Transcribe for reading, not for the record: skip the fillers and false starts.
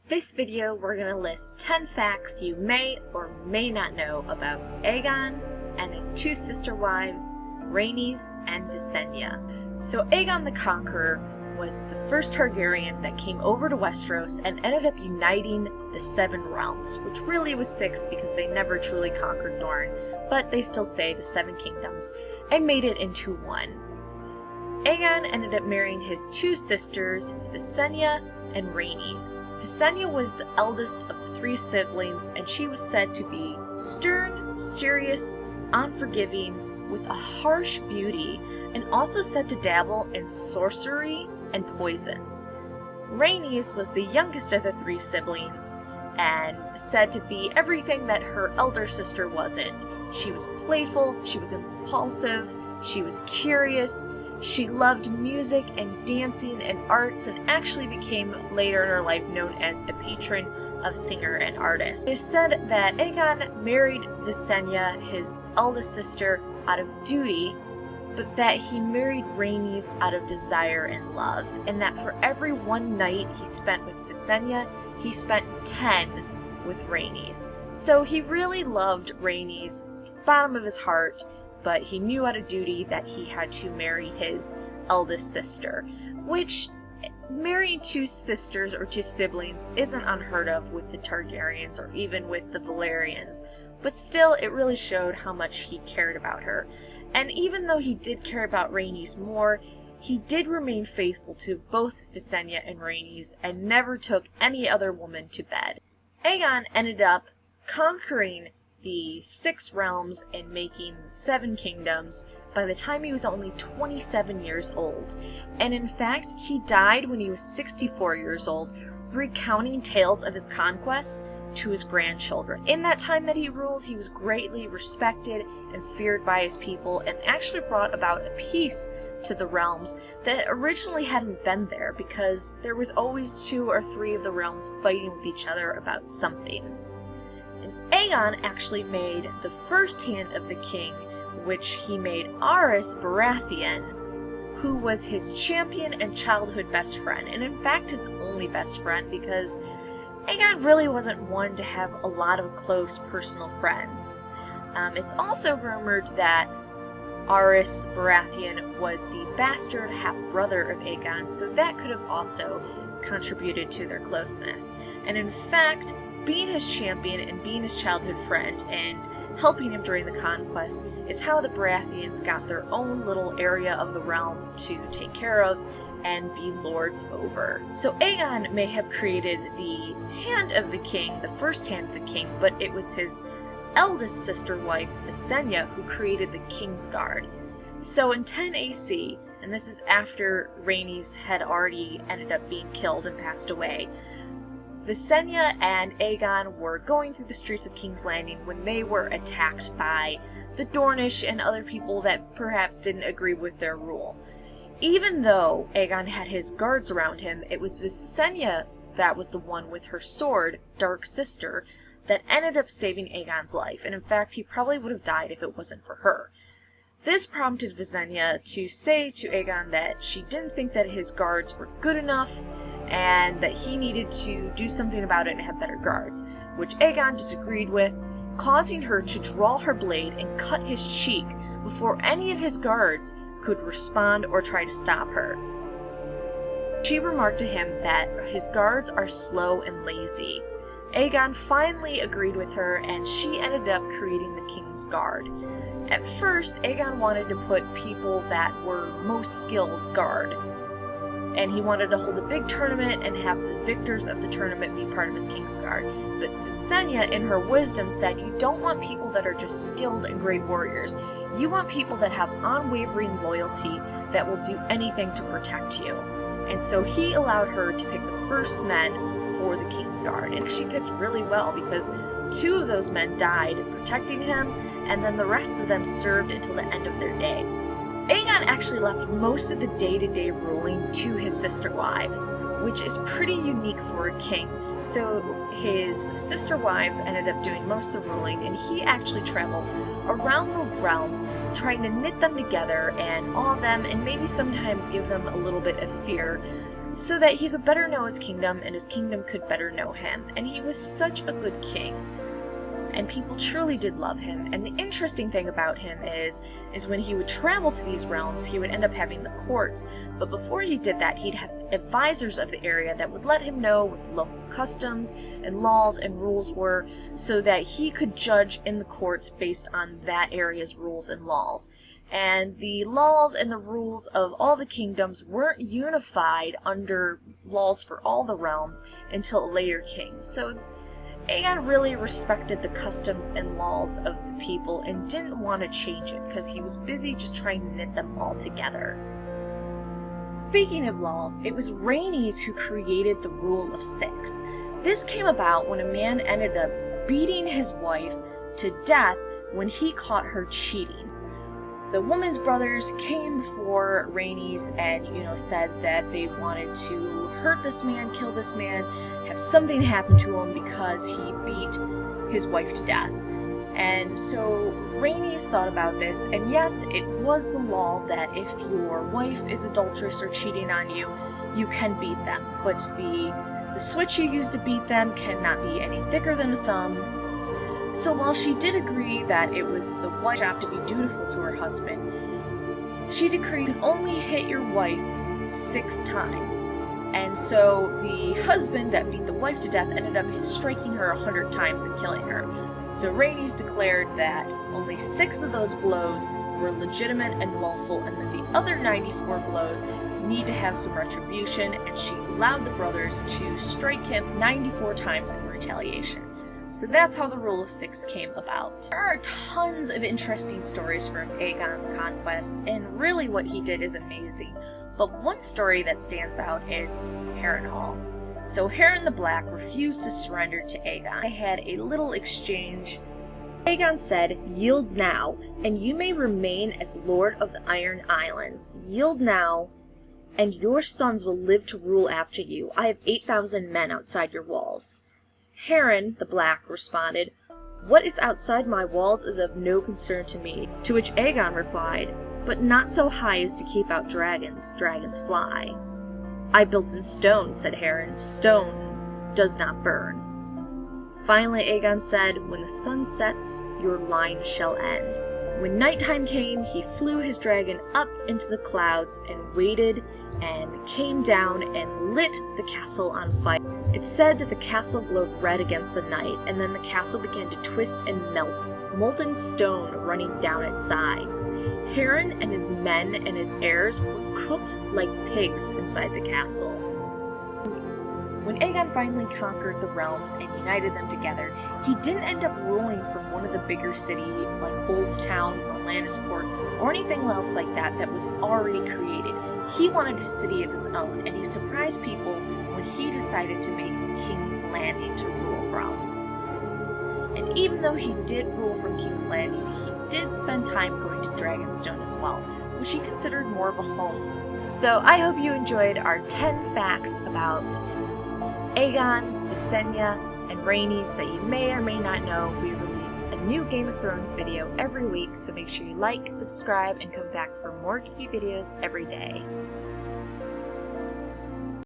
This video we're going to list 10 facts you may or may not know about Aegon and his two sister wives, Rhaenys and Visenya. So Aegon the Conqueror was the first Targaryen that came over to Westeros and ended up uniting the Seven Realms, which really was 6 because they never truly conquered Dorne, but they still say the Seven Kingdoms, and made it into one. Aegon ended up marrying his two sisters, Visenya and Rhaenys. Visenya was the eldest of the 3 siblings, and she was said to be stern, serious, unforgiving, with a harsh beauty, and also said to dabble in sorcery and poisons. Rhaenys was the youngest of the 3 siblings, and said to be everything that her elder sister wasn't. She was playful, she was impulsive, she was curious, she loved music and dancing and arts, and actually became later in her life known as a patron of singer and artist. It is said that Aegon married Visenya, his eldest sister, out of duty, but that he married Rhaenys out of desire and love, and that for every one night he spent with Visenya, he spent 10 with Rhaenys. So he really loved Rhaenys, bottom of his heart, but he knew out of duty that he had to marry his eldest sister, which marrying 2 sisters or 2 siblings isn't unheard of with the Targaryens or even with the Valyrians, but still it really showed how much he cared about her. And even though he did care about Rhaenys more, he did remain faithful to both Visenya and Rhaenys and never took any other woman to bed. Aegon ended up conquering the 6 realms and making 7 kingdoms by the time he was only 27 years old. And in fact, he died when he was 64 years old, recounting tales of his conquests to his grandchildren. In that time that he ruled, he was greatly respected and feared by his people, and actually brought about a peace to the realms that originally hadn't been there, because there was always 2 or 3 of the realms fighting with each other about something. Aegon actually made the first hand of the king, which he made Rawrist Baratheon, who was his champion and childhood best friend, and in fact his only best friend, because Aegon really wasn't one to have a lot of close personal friends. It's also rumored that Rawrist Baratheon was the bastard half-brother of Aegon, so that could have also contributed to their closeness. And in fact, being his champion and being his childhood friend and helping him during the conquest is how the Baratheons got their own little area of the realm to take care of and be lords over. So Aegon may have created the Hand of the King, the first Hand of the King, but it was his eldest sister wife, Visenya, who created the King's Guard. So in 10 AC, and this is after Rhaenys had already ended up being killed and passed away, Visenya and Aegon were going through the streets of King's Landing when they were attacked by the Dornish and other people that perhaps didn't agree with their rule. Even though Aegon had his guards around him, it was Visenya that was the one with her sword, Dark Sister, that ended up saving Aegon's life, and in fact he probably would have died if it wasn't for her. This prompted Visenya to say to Aegon that she didn't think that his guards were good enough, and that he needed to do something about it and have better guards, which Aegon disagreed with, causing her to draw her blade and cut his cheek before any of his guards could respond or try to stop her. She remarked to him that his guards are slow and lazy. Aegon finally agreed with her, and she ended up creating the King's Guard. At first, Aegon wanted to put people that were most skilled guard, and he wanted to hold a big tournament and have the victors of the tournament be part of his King's Guard. But Visenya, in her wisdom, said you don't want people that are just skilled and great warriors. You want people that have unwavering loyalty, that will do anything to protect you. And so he allowed her to pick the first men for the King's Guard. And she picked really well, because 2 of those men died protecting him, and then the rest of them served until the end of their day. Aegon actually left most of the day-to-day ruling to his sister wives, which is pretty unique for a king. So his sister wives ended up doing most of the ruling, and he actually traveled around the realms trying to knit them together and awe them and maybe sometimes give them a little bit of fear, so that he could better know his kingdom and his kingdom could better know him. And he was such a good king. And people truly did love him. And the interesting thing about him is when he would travel to these realms, he would end up having the courts. But before he did that, he'd have advisors of the area that would let him know what the local customs and laws and rules were, so that he could judge in the courts based on that area's rules and laws. And the laws and the rules of all the kingdoms weren't unified under laws for all the realms until a later king. So Aegon really respected the customs and laws of the people and didn't want to change it because he was busy just trying to knit them all together. Speaking of laws, it was Rhaenys who created the Rule of Six. This came about when a man ended up beating his wife to death when he caught her cheating. The woman's brothers came before Rhaenys and, said that they wanted to hurt this man, kill this man, have something happen to him because he beat his wife to death. And so Rhaenys thought about this, and yes, it was the law that if your wife is adulterous or cheating on you, you can beat them. But the switch you use to beat them cannot be any thicker than a thumb. So while she did agree that it was the wife's job to be dutiful to her husband, she decreed you can only hit your wife 6 times. And so the husband that beat the wife to death ended up striking her 100 times and killing her. So Rhaenys declared that only 6 of those blows were legitimate and lawful, and that the other 94 blows need to have some retribution, and she allowed the brothers to strike him 94 times in retaliation. So that's how the Rule of Six came about. There are tons of interesting stories from Aegon's conquest, and really what he did is amazing. But one story that stands out is Harrenhal. So Harren the Black refused to surrender to Aegon. They had a little exchange. Aegon said, "Yield now, and you may remain as Lord of the Iron Islands. Yield now, and your sons will live to rule after you. I have 8,000 men outside your walls." Harren the Black responded, "What is outside my walls is of no concern to me." To which Aegon replied, "But not so high as to keep out dragons. Dragons fly." "I built in stone," said Harren. "Stone does not burn." Finally Aegon said, "When the sun sets, your line shall end." When nighttime came, he flew his dragon up into the clouds and waited and came down and lit the castle on fire. It's said that the castle glowed red against the night, and then the castle began to twist and melt, molten stone running down its sides. Harren and his men and his heirs were cooked like pigs inside the castle. When Aegon finally conquered the realms and united them together, he didn't end up ruling from one of the bigger cities like Oldstown or Lannisport or anything else like that that was already created. He wanted a city of his own, and he surprised people when he decided to make King's Landing to rule from. And even though he did rule from King's Landing, he did spend time going to Dragonstone as well, which he considered more of a home. So I hope you enjoyed our 10 facts about Aegon, Visenya, and Rhaenys that you may or may not know. We release a new Game of Thrones video every week, so make sure you like, subscribe, and come back for more geeky videos every day.